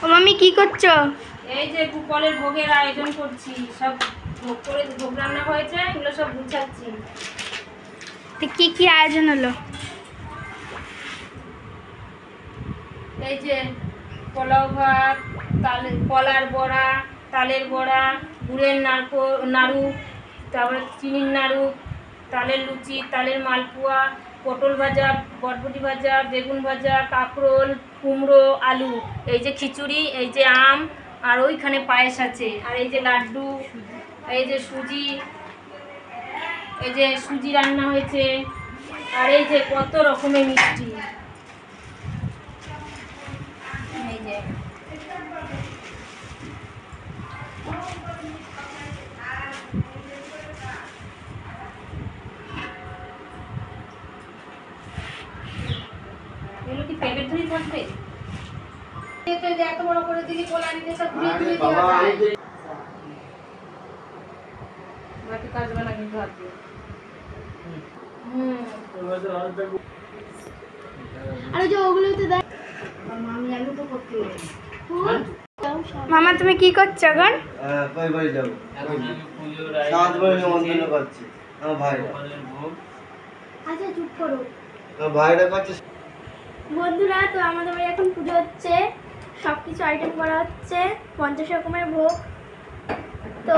ও মামি কি করছো? এই যে গোপালের ভোগের আয়োজন করছি, সব ভোগ করে ভোগ রান্না হয়েছে, এগুলো সব গুছাচ্ছি। কি কি আয়োজন হলো? এই যে পোলাও ভাত, কলার বড়া, তালের বড়া, গুড়ের নাড়ু, তারপরে চিনির নাড়ু, তালের লুচি, তালের মালপোয়া, পটল ভাজা, বটবটি ভাজা, বেগুন ভাজা, কাঁকরোল, কুমড়ো, আলু, এই যে খিচুড়ি, এই যে আম, আর ওইখানে পায়েস আছে, আর এই যে লাড্ডু, এই যে সুজি, এই যে সুজি রান্না হয়েছে, আর এই যে কত রকমের মিষ্টি। এই যে এগুলো কি প্যাকেট ধরে থাকবে? এত বড় করে দিলি কোলা নিতে সব ঘুরিয়ে ঘুরিয়ে দিয়ে বাকি কাজবে না কিন্তু হাত দিয়ে। আরে যে ওগুলোতে দেখ মামি আলু তো করতে মামা তুমি কি করছো এখন? কই বাড়ি যাব সাত বাড়ি নিমন্ত্রণ করছি আমার ভাই। আচ্ছা চুপ করো। তো ভাইরা করছে বন্ধুরা, তো আমাদের বাড়ি এখন পুজো হচ্ছে, সব কিছু আইটেম করা হচ্ছে, 50 রকমের ভোগ। তো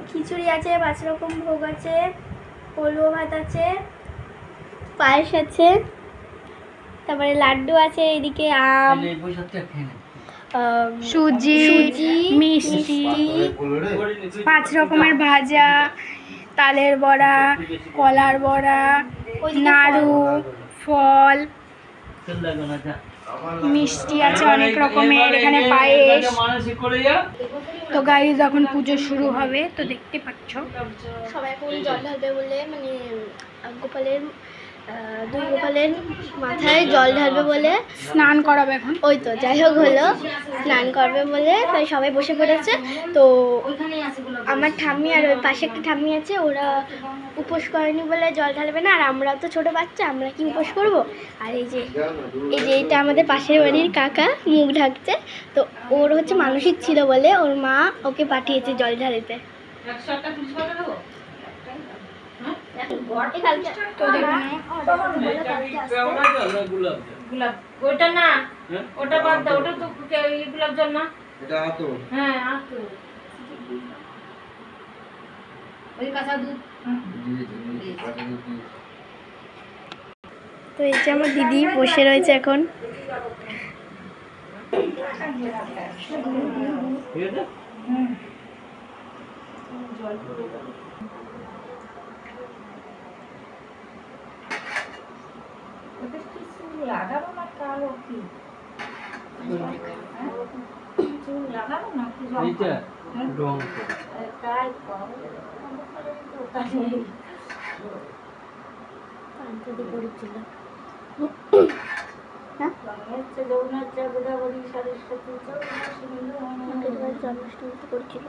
খিচুড়ি আছে, 5 রকম ভোগ আছে, পোলো ভাত আছে, পায়েস আছে, তারপরে লাড্ডু আছে, এদিকে আম, সুজি, মিষ্টি, 5 রকমের ভাজা, তালের বড়া, কলার বড়া, নাড়ু, ফল, মিষ্টি আছে অনেক রকমের, এখানে পায়েস। তো গাইস এখন পুজো শুরু হবে, তো দেখতে পাচ্ছ সবাই এখন জল ঢালবে বলে, মানে গোপালের দুই গোপালের মাথায় জল ঢালবে বলে স্নান করাবে এখন। ওই তো যাই হোক হলো, স্নান করবে বলে তাই সবাই বসে পড়েছে। তো আমার ঠাম্মি আর ওই পাশে একটা ঠাম্মি আছে, ওরা উপোস করেনি বলে জল ঢালবে না, আর আমরা তো ছোট বাচ্চা, আমরা কি উপোস করব। আর এই যে এটা আমাদের পাশের বাড়ির কাকা মুখ ঢাকছে, তো ওর হচ্ছে মানসিক ছিল বলে ওর মা ওকে পাঠিয়েছে জল ঢালতে। ওটা না, ওটা বাদ দাও, ওটা তো গোলাপ জল না, এটা আতো। হ্যাঁ আতো, ওই কাঁচা দুধ। তো এই যে আমার দিদি বসে রয়েছে এখন। লাগানো না কালো কি চুল লাগানো না কি রং তাই পড়েছিল জন্মাষ্টমীতে পড়েছিল।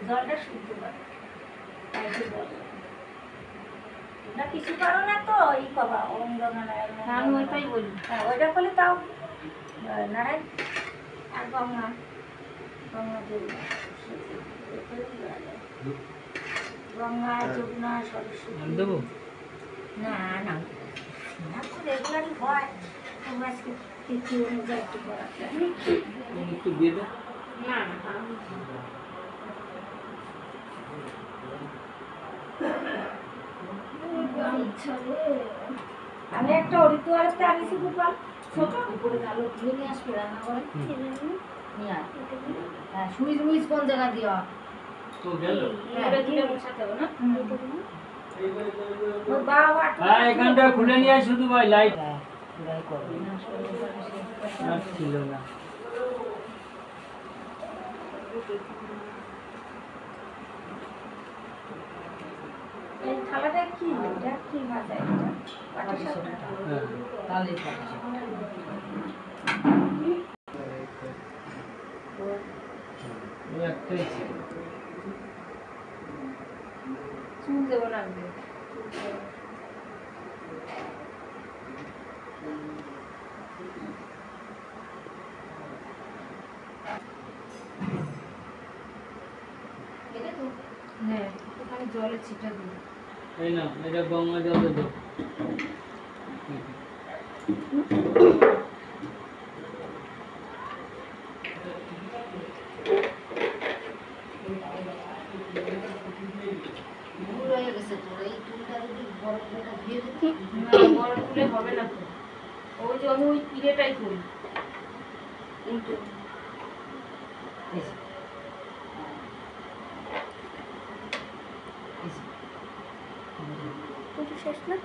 জলটা শুদ্ধ করে কিছু পারো না তো এই বাবা ওম নারায়ণ, আমি ওইটাই বলি। হ্যাঁ ওইটা করলে তাও নারায়ণ আর গঙ্গা গঙ্গা গঙ্গা যমুনা সরস্বতী না না রেগুলারই হয়, তোমরা তিথি অনুযায়ী একটু করাতে না না আমি একটা হরিদ্বারেতে আনিছি গোপাল, ছোট উপরে আলো ধুয়ে নিয়ে আসবে রান্না করে নিয়ে আয়। হ্যাঁ সুইচ মুইচ কোন জায়গা দিও তো গেল বসাতে হবে না বাবা। হ্যাঁ এখানটা খুলে নিয়ে শুধু ভাই লাইট ছিল না। এই থালাটা কি? এটা কি ভাজা? এটা পাটিসাপটা। হ্যাঁ, তালের পাটিসাপটা। ওই একটাই ছিল। চুল দেবো না আজকে। হ্যাঁ, ওখানে জলে ছিটা দিই। এই না, এটা গঙ্গা জলে দেব। না, বড় তুলে হবে না তো। ওই যে আমি ওই পিড়েটাই করি। উল্টো। পুজো শেষ না?